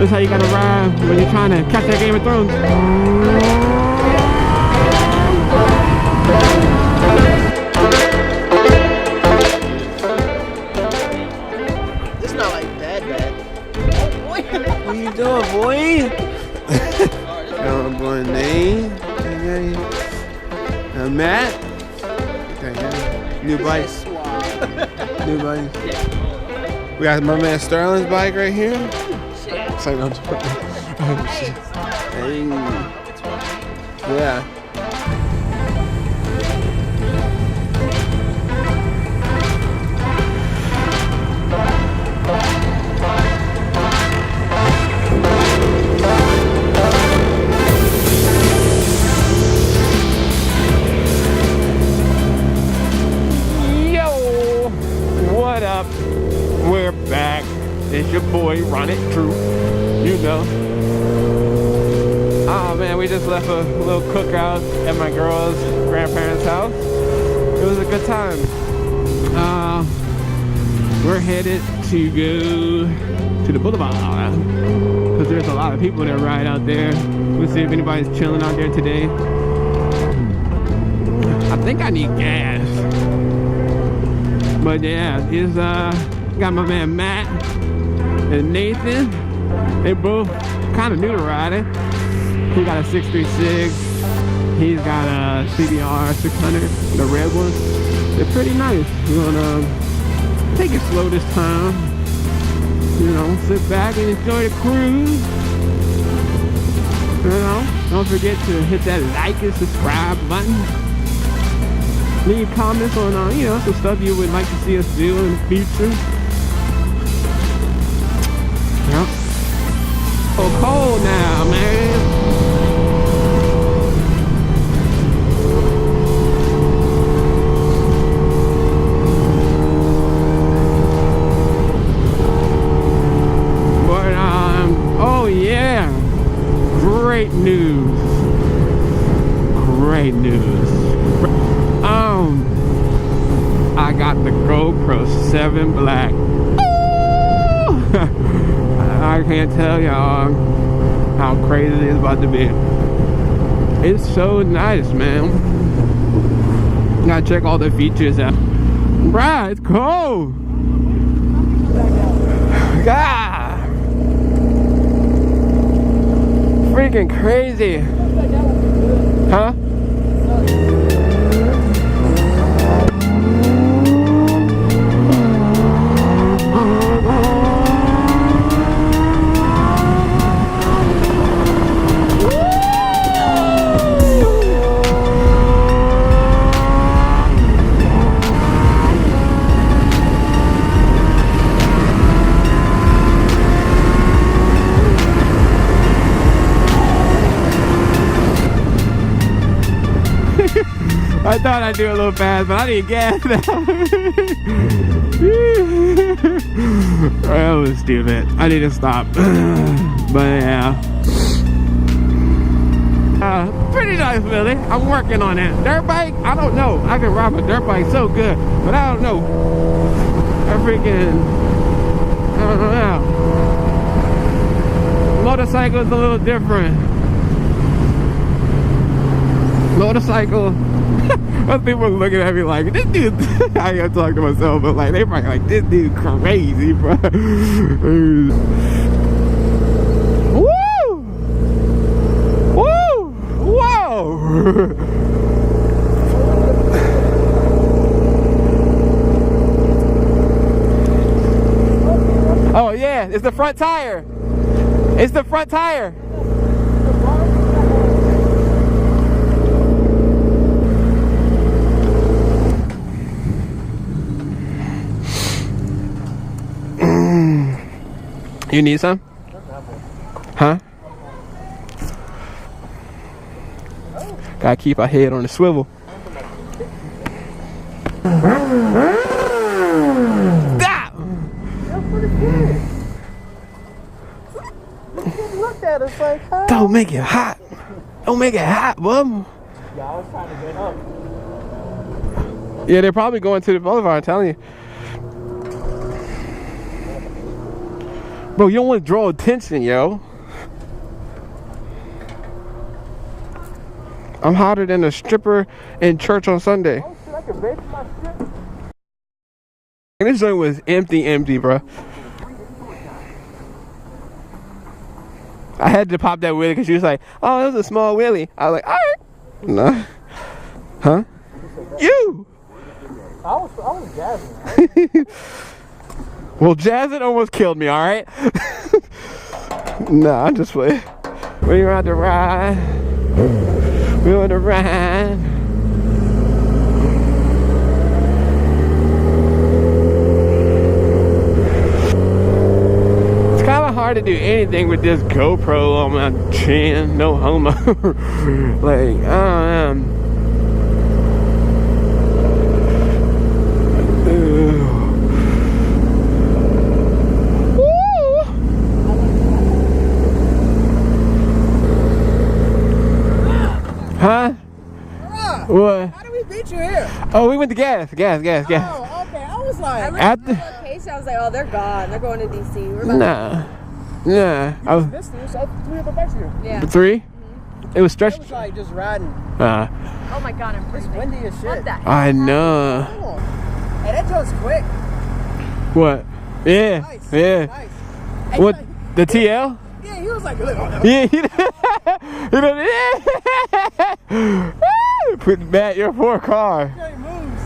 That's how you gotta ride when you're trying to catch that Game of Thrones. It's not like that bad. What you doing, boy? Got my boy Nate. Matt. New bike. New bike. We got my man Sterling's bike right here. It's like, no, oh, shit. Hey. Yeah. We're back. It's your boy, Run It True. You know. Oh man, we just left a little cookout at my girl's grandparents' house. It was a good time. We're headed to go to the boulevard because there's a lot of people that ride out there. We'll see if anybody's chilling out there today. I think I need gas. But yeah, it's got my man Matt and Nathan. They both kind of new to riding. He got a 636. He's got a CBR 600, the red one. They're pretty nice. We're gonna take it slow this time. You know, sit back and enjoy the cruise. You know, don't forget to hit that like and subscribe button. Leave comments on, you know, some stuff you would like to see us do in the future. Yep. So cold now, man. But, oh yeah. Great news. Great news. I got the GoPro 7 Black. I can't tell y'all how crazy it is about to be. It's so nice, man. Gotta check all the features out. Bruh, it's cold. God. Freaking crazy. Huh? I thought I'd do a little fast, but I need gas now. That was stupid. I need to stop. But yeah. Pretty nice, Billy. I'm working on that. Dirt bike? I don't know. I can ride a dirt bike so good, but I don't know. I don't know. Motorcycle is a little different. Motorcycle. Most people looking at me like, this dude, I gotta talk to myself, but like, they probably like, this dude crazy, bro. Woo! Woo! Whoa! Oh yeah, it's the front tire. It's the front tire. You need some? Huh? Gotta keep our head on the swivel. Look at us like, huh? Don't make it hot. Don't make it hot, bub. Yeah, I was trying to get up. Yeah, they're probably going to the boulevard, I'm telling you. Bro, you don't want to draw attention, yo. I'm hotter than a stripper in church on Sunday. Oh shit, I can vape my shit. This joint was empty, bro. I had to pop that wheelie because she was like, "Oh, it was a small wheelie." I was like, "All right." No. Huh? You. I was jazzing. Well, Jazzin almost killed me. All right. Nah, I'm just playing. We want to ride. We want to ride. It's kind of hard to do anything with this GoPro on my chin. No homo. Like, huh? What? How did we beat you here? Oh, we went to gas. Oh, okay. I was like, At the location, I was like, oh, they're gone. They're going to DC. We're about nah. I was this thing, so 3 of the back here. Yeah. the 3. It was It stretched. was like just riding. Oh my god, I'm It's freezing. windy as shit. What the heck? I know. Come on. Hey, that joint's quick. What? Yeah. Nice. Yeah. Nice. What? The TL? Yeah, he was like, look. Yeah. Yeah. Put Matt your 4 car. He moves.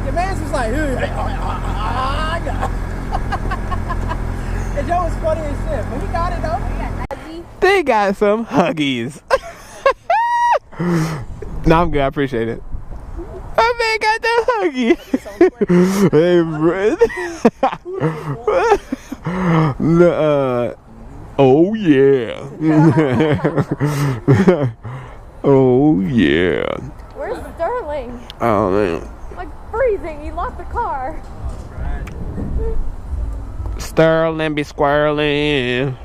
Your man's was like, the joke was funny as shit, but he got it though. They got some huggies. No, I'm good. I appreciate it. I man got the huggy. Hey, bro. Oh yeah. Oh yeah. Where's Sterling? Oh man. Like freezing. He lost the car. Sterling be squirreling.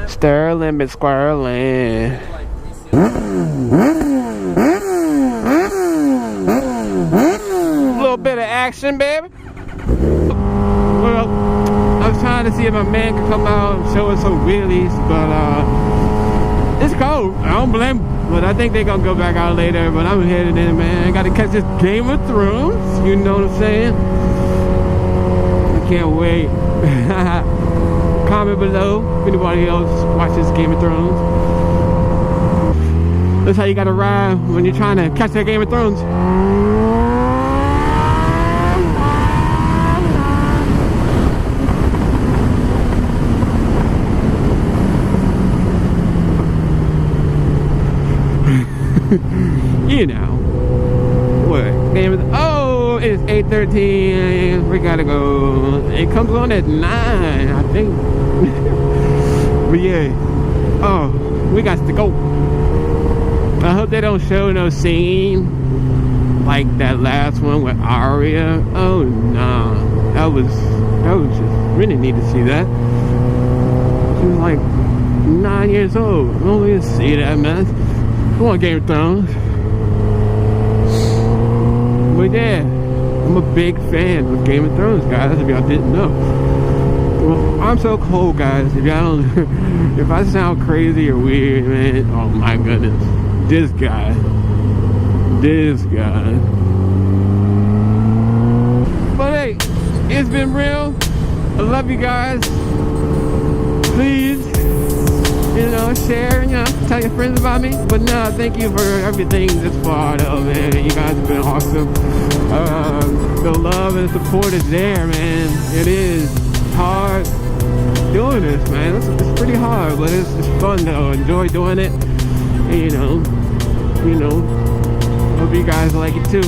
Sterling be squirreling. Little bit of action, baby. Well, I was trying to see if my man could come out and show us some wheelies, but it's cold. I don't blame him, but I think they're gonna go back out later. But I'm headed in, man. I gotta catch this Game of Thrones. You know what I'm saying? I can't wait. Comment below if anybody else watches Game of Thrones. That's how you gotta ride when you're trying to catch that Game of Thrones. You know what game is? Oh, it's 8:13. We gotta go. It comes on at 9, I think. But yeah, oh, we got to go. I hope they don't show no scene like that last one with Arya. Oh no, that was just really need to see that. She was like 9 years old. I don't need to see that mess. Come on, Game of Thrones. But yeah, I'm a big fan of Game of Thrones, guys, if y'all didn't know. Well, I'm so cold, guys. If y'all don't, if I sound crazy or weird, man, oh my goodness. This guy. But hey, it's been real. I love you guys. Please, you know, share, you know, tell your friends about me. But no, thank you for everything this far, though, man. You guys have been awesome. The love and support is there, man. It is hard doing this, man. It's pretty hard, but it's fun, though. Enjoy doing it. And, you know, hope you guys like it too.